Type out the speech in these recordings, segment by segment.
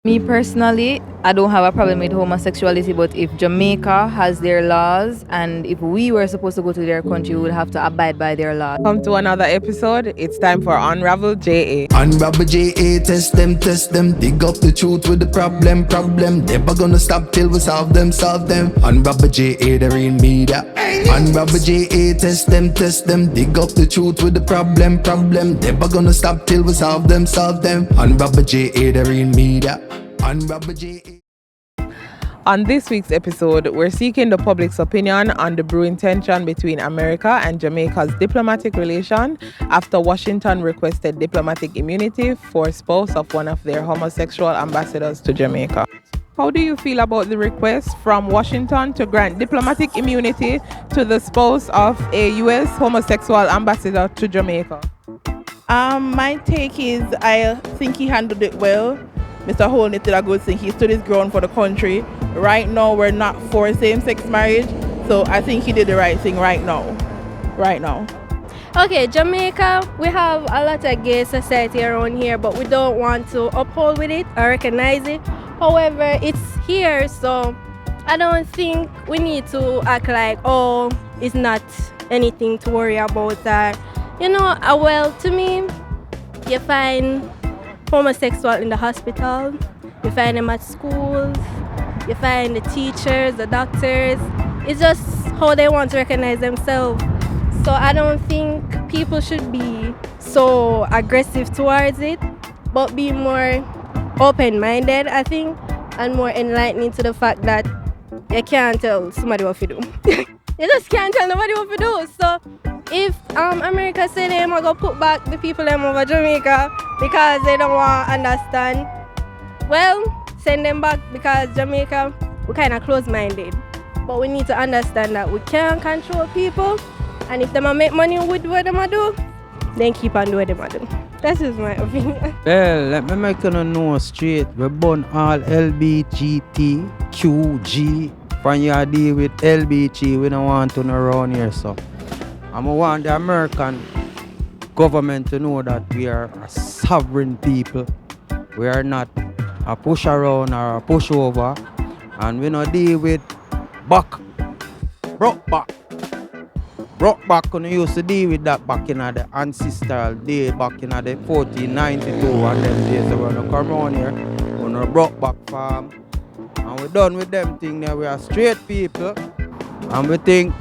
Me personally, I don't have a problem with homosexuality, but if Jamaica has their laws and if we were supposed to go to their country, we would have to abide by their laws. Come to another episode. It's time for Unravel JA. Unravel JA, test them, dig up the truth with the problem. Never gonna stop till we solve them. Unravel JA, they're in media. Unravel JA, test them, dig up the truth with the problem. Never gonna stop till we solve them. Unravel JA, they're in media. Unravel JA. On this week's episode, we're seeking the public's opinion on the brewing tension between America and Jamaica's diplomatic relation after Washington requested diplomatic immunity for spouse of one of their homosexual ambassadors to Jamaica. How do you feel about the request from Washington to grant diplomatic immunity to the spouse of a U.S. homosexual ambassador to Jamaica? My take is I think he handled it well. Mr. Holnett did a good thing. He stood his ground for the country. Right now, we're not for same-sex marriage, so I think he did the right thing right now. Okay, Jamaica, we have a lot of gay society around here, but we don't want to uphold with it or recognize it. However, it's here, so I don't think we need to act like, oh, it's not anything to worry about. Well, to me, you find homosexual in the hospital, you find them at schools, you find the teachers, the doctors. It's just how they want to recognize themselves. So I don't think people should be so aggressive towards it, but be more open-minded, I think, and more enlightening to the fact that you can't tell somebody what to do. You just can't tell nobody what to do. So if America say them are going to put back the people them over Jamaica because they don't want to understand, well, send them back, because Jamaica, we're kind of close-minded. But we need to understand that we can't control people, and if they make money with what they do, then keep on doing what they do. That's just my opinion. Well, let me make you know straight. We burn all LBGTQG. When you deal with LBG, we don't want to know around here, so. And I want the American government to know that we are a sovereign people. We are not a push around or a push over. And we don't deal with broke back. When we used to deal with that back in the ancestral day, back in the 1492 and them days when we come around here, on a broke back farm. And we're done with them things there. We are straight people. And we think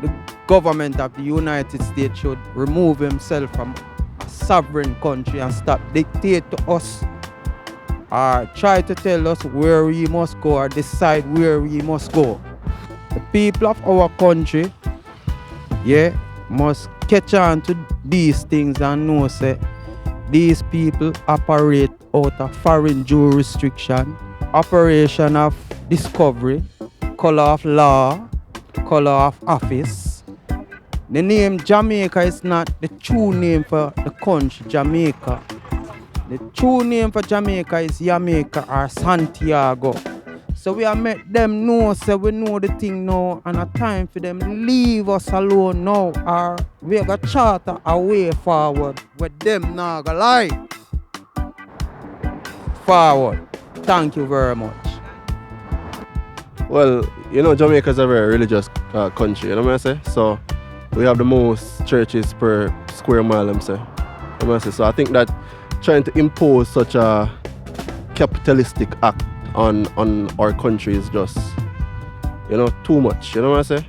the government of the United States should remove himself from a sovereign country and stop dictate to us, or try to tell us where we must go or decide where we must go. The people of our country, must catch on to these things and know say these people operate out of foreign jurisdiction, operation of discovery, color of law, color of office. The name Jamaica is not the true name for the country Jamaica. The true name for Jamaica is Jamaica or Santiago. So we have make them know, so we know the thing now, and it's time for them leave us alone now, or we have got charter a way forward with them now go lie. Forward. Thank you very much. Well, Jamaica is a very religious country, you know what I say? So we have the most churches per square mile, I'm saying. You know what I say? So I think that trying to impose such a capitalistic act on our country is just, too much, you know what I say?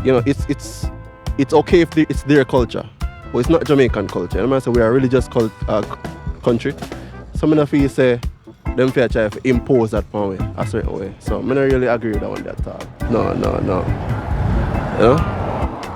It's okay if it's their culture, but it's not Jamaican culture, you know what I say? We are a religious country. Some of you say, them fair try to impose that upon me a certain way. So I don't really agree with that one at all. No. You know?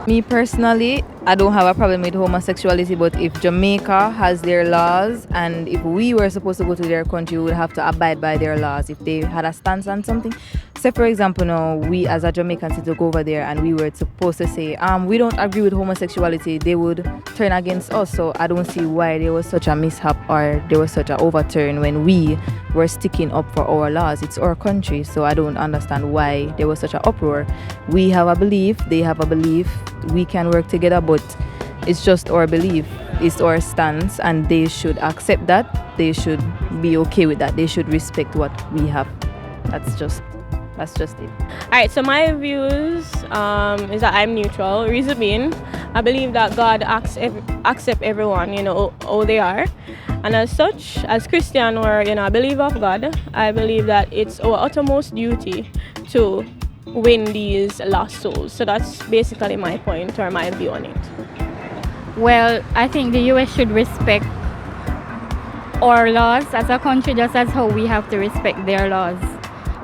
Me personally, I don't have a problem with homosexuality, but if Jamaica has their laws and if we were supposed to go to their country, we would have to abide by their laws if they had a stance on something. Say for example now, we as a Jamaican citizen go over there and we were supposed to say, we don't agree with homosexuality, they would turn against us. So I don't see why there was such a mishap or there was such an overturn when we were sticking up for our laws. It's our country, so I don't understand why there was such an uproar. We have a belief, they have a belief, we can work together, but it's just our belief, it's our stance, and they should accept that they should be okay with that. They should respect what we have. That's just it. Alright, so my views is that I'm neutral. Reason being, I believe that God accept everyone, how they are. And as such, as Christian or a believer of God, I believe that it's our uttermost duty to win these lost souls. So that's basically my point or my view on it. Well, I think the US should respect our laws as a country just as how we have to respect their laws,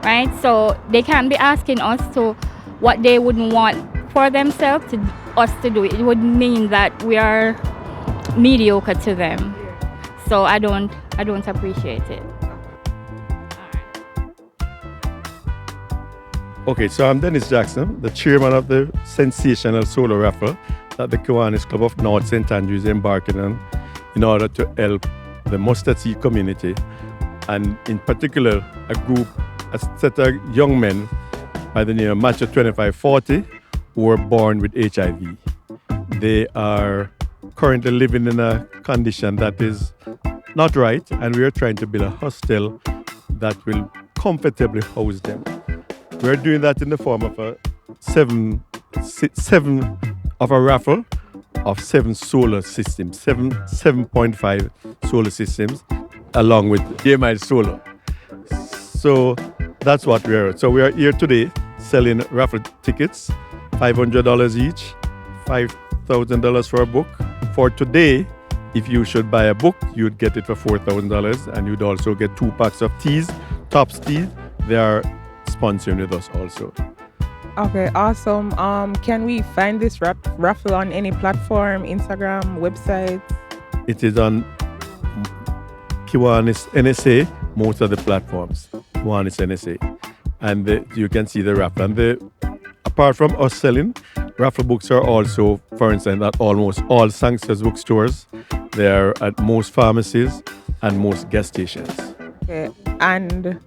right? So they can't be asking us to what they wouldn't want for themselves to us to do. It would mean that we are mediocre to them. So I don't appreciate it. Okay, so I'm Dennis Jackson, the chairman of the sensational solar raffle that the Kiwanis Club of North St. Andrews is embarking on in order to help the mustard seed community, and in particular a set of young men by the name of Matcha 2540 who were born with HIV. They are currently living in a condition that is not right, and we are trying to build a hostel that will comfortably house them. We're doing that in the form of a raffle of 7 solar systems, 7.5 solar systems, along with DMI Solar. So that's what we are. So we are here today selling raffle tickets, $500 each, $5,000 for a book. For today, if you should buy a book, you'd get it for $4,000, and you'd also get 2 packs of teas, Tops Tea. They are sponsoring with us also. Okay, awesome. Can we find this raffle on any platform, Instagram, website? It is on Kiwanis NSA, most of the platforms, Kiwanis NSA. And you can see the raffle. And apart from us selling, raffle books are also, for instance, at almost all Sangsters bookstores. They are at most pharmacies and most gas stations. Okay, and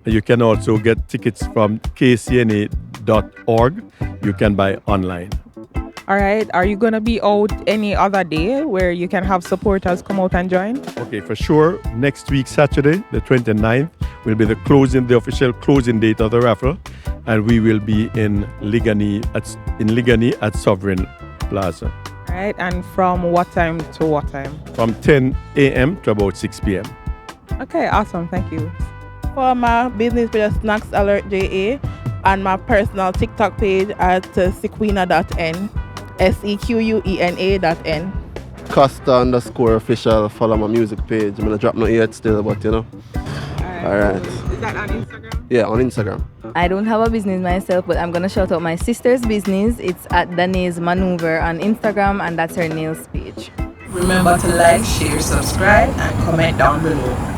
you can also get tickets from kcna.org. You can buy online. all right, are you going to be out any other day where you can have supporters come out and join? Okay, for sure. Next week, Saturday, the 29th, will be the official closing date of the raffle. And we will be in Ligani at Sovereign Plaza. All right, and from what time to what time? From 10 a.m. to about 6 p.m. Okay, awesome. Thank you. For my business page, Snacks Alert JA, and my personal TikTok page at sequena.n, sequena.n. Costa_official, follow my music page. I'm gonna drop no yet still, but All right. Is that on Instagram? Yeah, on Instagram. I don't have a business myself, but I'm gonna shout out my sister's business. It's at Danae's Maneuver on Instagram, and that's her nails page. Remember to like, share, subscribe, and comment down below.